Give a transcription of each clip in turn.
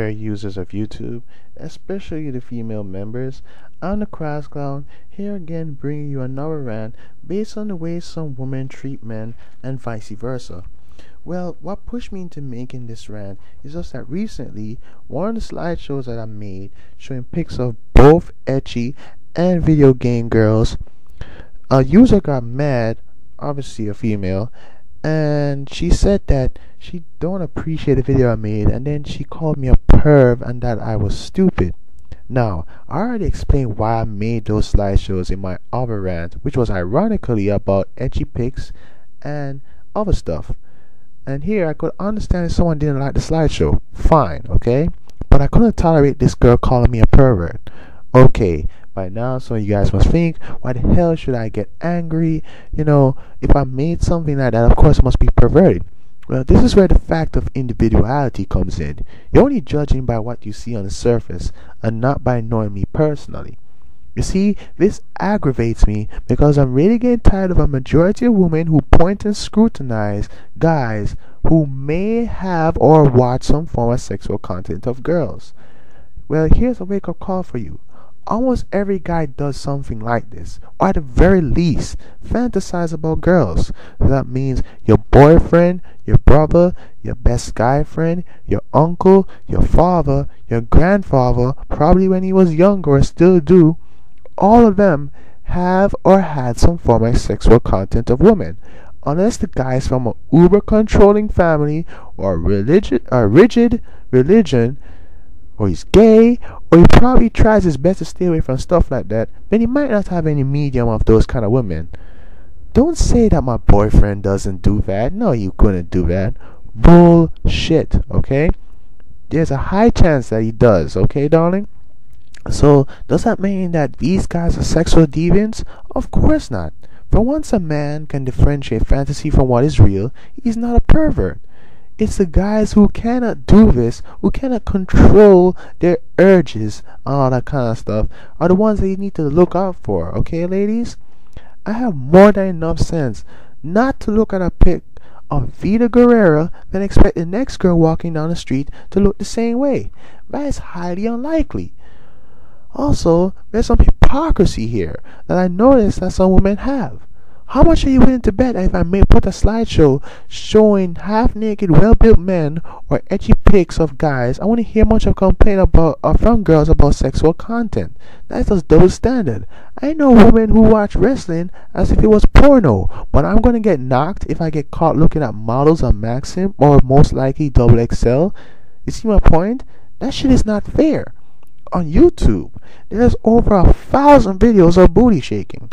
fair users of YouTube, especially the female members. I'm the CrazClown, here again bringing you another rant based on the way some women treat men and vice versa. Well, what pushed me into making this rant is just that recently, one of the slideshows that I made showing pics of both ecchi and video game girls, a user got mad, obviously a female, and she said that she don't appreciate the video I made, and then she called me a perv and that I was stupid. Now, I already explained why I made those slideshows in my other rant, which was ironically about ecchi pics and other stuff. And here I could understand if someone didn't like the slideshow. Fine, okay? But I couldn't tolerate this girl calling me a pervert. Okay, by now some of you guys must think, why the hell should I get angry? If I made something like that, of course it must be perverted. Well, this is where the fact of individuality comes in. You're only judging by what you see on the surface and not by knowing me personally. You see, this aggravates me because I'm really getting tired of a majority of women who point and scrutinize guys who may have or watch some form of sexual content of girls. Well, here's a wake-up call for you. Almost every guy does something like this, or at the very least, fantasize about girls. That means your boyfriend, your brother, your best guy friend, your uncle, your father, your grandfather, probably when he was younger or still do, all of them have or had some form of sexual content of women. Unless the guy is from an uber-controlling family or rigid religion, or he's gay, or he probably tries his best to stay away from stuff like that, then he might not have any medium of those kind of women. Don't say that my boyfriend doesn't do that. No, you couldn't do that. Bullshit, okay? There's a high chance that he does, okay, darling? So, does that mean that these guys are sexual deviants? Of course not. For once a man can differentiate fantasy from what is real, he's not a pervert. It's the guys who cannot do this, who cannot control their urges, all that kind of stuff, are the ones that you need to look out for, okay, ladies? I have more than enough sense not to look at a pic of Vita Guerrera than expect the next girl walking down the street to look the same way. That is highly unlikely. Also, there's some hypocrisy here that I noticed that some women have. How much are you willing to bet that if I may put a slideshow showing half-naked, well-built men or ecchi pics of guys, I wouldn't hear much of complaint from girls about sexual content? That's just double standard. I know women who watch wrestling as if it was porno, but I'm gonna get knocked if I get caught looking at models on Maxim or most likely XXL. You see my point? That shit is not fair. On YouTube, there's over 1,000 videos of booty shaking,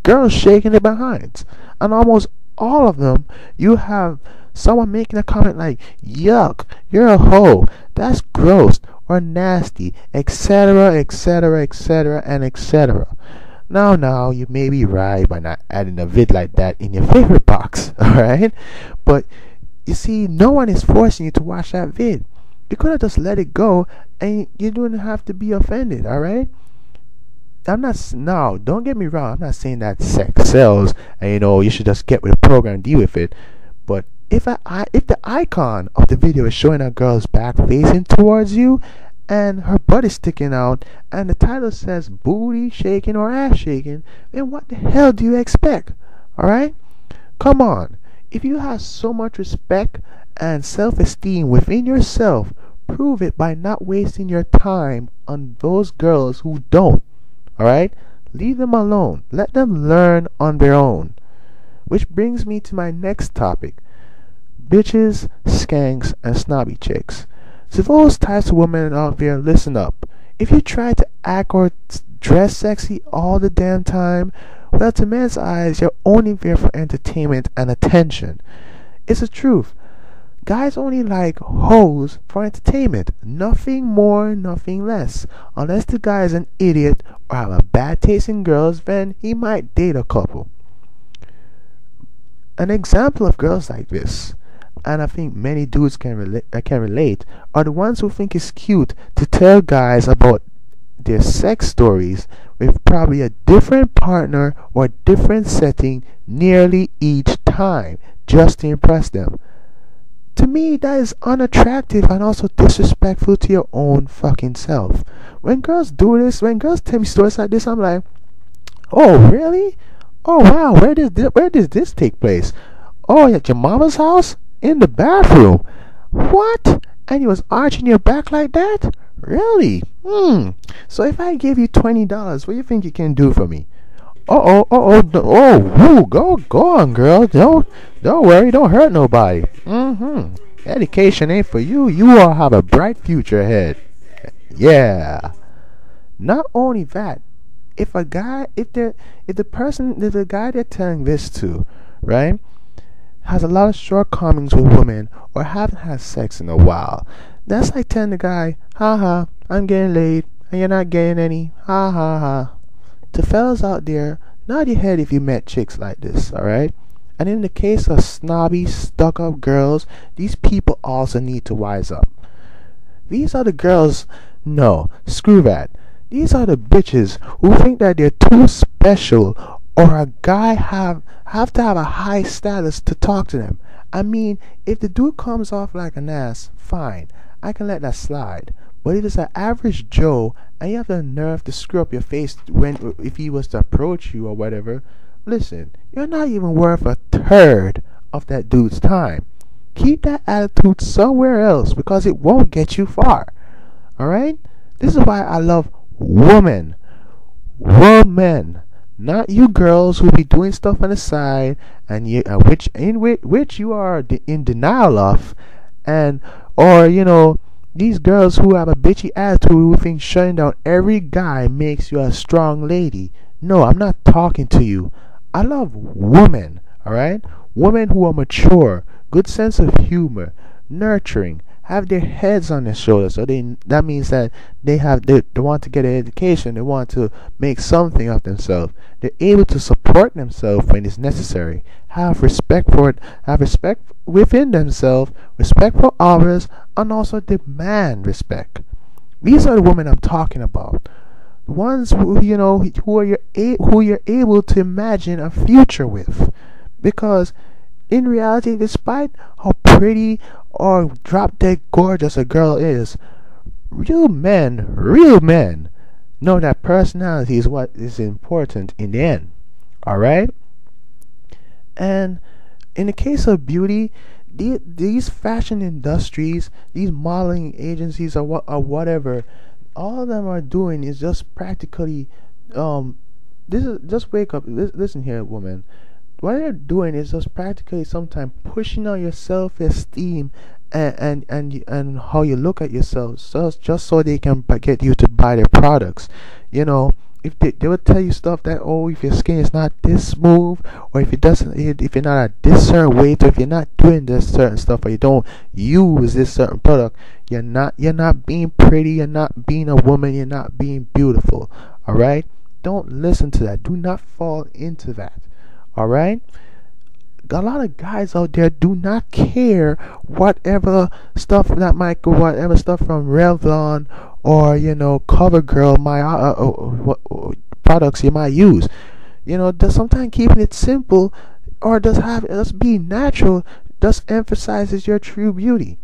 girls shaking their behinds, and almost all of them you have someone making a comment like, yuck, you're a hoe, that's gross or nasty, etc, etc, etc, and etc. Now, you may be right by not adding a vid like that in your favorite box, alright? But you see, no one is forcing you to watch that vid. You could have just let it go and you don't have to be offended, alright? Don't get me wrong, I'm not saying that sex sells and you should just get with the program and deal with it. But if the icon of the video is showing a girl's back facing towards you and her butt is sticking out and the title says booty shaking or ass shaking, then what the hell do you expect? Alright? Come on. If you have so much respect and self-esteem within yourself, prove it by not wasting your time on those girls who don't. Alright? Leave them alone. Let them learn on their own. Which brings me to my next topic. Bitches, skanks, and snobby chicks. So those types of women out there, listen up. If you try to act or dress sexy all the damn time, well, to men's eyes, you're only there for entertainment and attention. It's the truth. Guys only like hoes for entertainment. Nothing more, nothing less. Unless the guy is an idiot or have a bad taste in girls, then he might date a couple. An example of girls like this, and I think many dudes can relate, are the ones who think it's cute to tell guys about their sex stories with probably a different partner or different setting nearly each time, just to impress them. To me, that is unattractive and also disrespectful to your own fucking self. When girls do this, when girls tell me stories like this, I'm like, oh, really? Oh, wow, where does this take place? Oh, at your mama's house? In the bathroom? What? And you was arching your back like that? Really? So if I gave you $20, what do you think you can do for me? Go on, girl. Don't worry, don't hurt nobody. Education ain't for you. You all have a bright future ahead. Yeah. Not only that, if the guy they're telling this to, right, has a lot of shortcomings with women or haven't had sex in a while, that's like telling the guy, haha, I'm getting laid and you're not getting any, ha ha ha. To fellas out there, nod your head if you met chicks like this, alright? And in the case of snobby, stuck-up girls, these people also need to wise up. These are the girls, no, screw that. These are the bitches who think that they're too special or a guy have to have a high status to talk to them. I mean, if the dude comes off like an ass, fine, I can let that slide. But if it's an average Joe and you have the nerve to screw up your face if he was to approach you or whatever, listen, you're not even worth a third of that dude's time. Keep that attitude somewhere else because it won't get you far. Alright? This is why I love women. Women. Not you girls who be doing stuff on the side and which you are in denial of, and or these girls who have a bitchy attitude who think shutting down every guy makes you a strong lady. No, I'm not talking to you. I love women, alright? Women who are mature, good sense of humor, nurturing, have their heads on their shoulders. So that means that they want to get an education, they want to make something of themselves. They're able to support themselves when it's necessary. Have respect for it, have respect within themselves, respect for others, and also demand respect. These are the women I'm talking about. The ones who you're able to imagine a future with. Because in reality, despite how pretty or drop dead gorgeous a girl is, real men know that personality is what is important in the end. Alright? And in the case of beauty, these fashion industries, these modeling agencies or whatever, all of them are doing is just practically just wake up, listen here, woman. What they're doing is just practically sometimes pushing on your self-esteem and how you look at yourself, just so they can get you to buy their products. If they would tell you stuff that, oh, if your skin is not this smooth, or if you're not at this certain weight, or if you're not doing this certain stuff, or you don't use this certain product, you're not being pretty, you're not being a woman, you're not being beautiful. Alright? Don't listen to that. Do not fall into that. Alright? A lot of guys out there do not care whatever stuff from Revlon or CoverGirl products you might use. Just sometimes keeping it simple or just be natural just emphasizes your true beauty.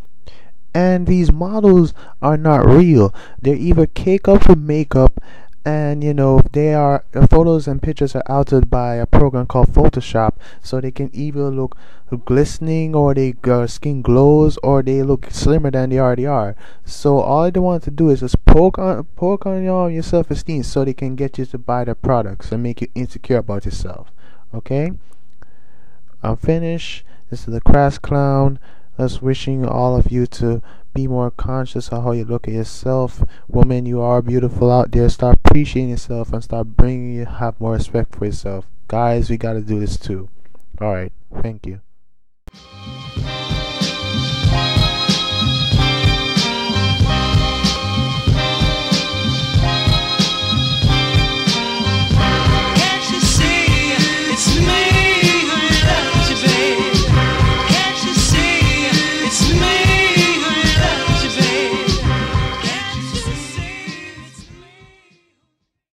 And these models are not real. They're either cake up with makeup, and their photos and pictures are altered by a program called Photoshop, so they can either look glistening, or their skin glows, or they look slimmer than they already are. So all they want to do is just poke on your self-esteem, so they can get you to buy their products and make you insecure about yourself. Okay, I'm finished. This is the CrazClown. Just wishing all of you to be more conscious of how you look at yourself. Women, you are beautiful out there. Start appreciating yourself and have more respect for yourself. Guys, we gotta do this too. Alright, thank you.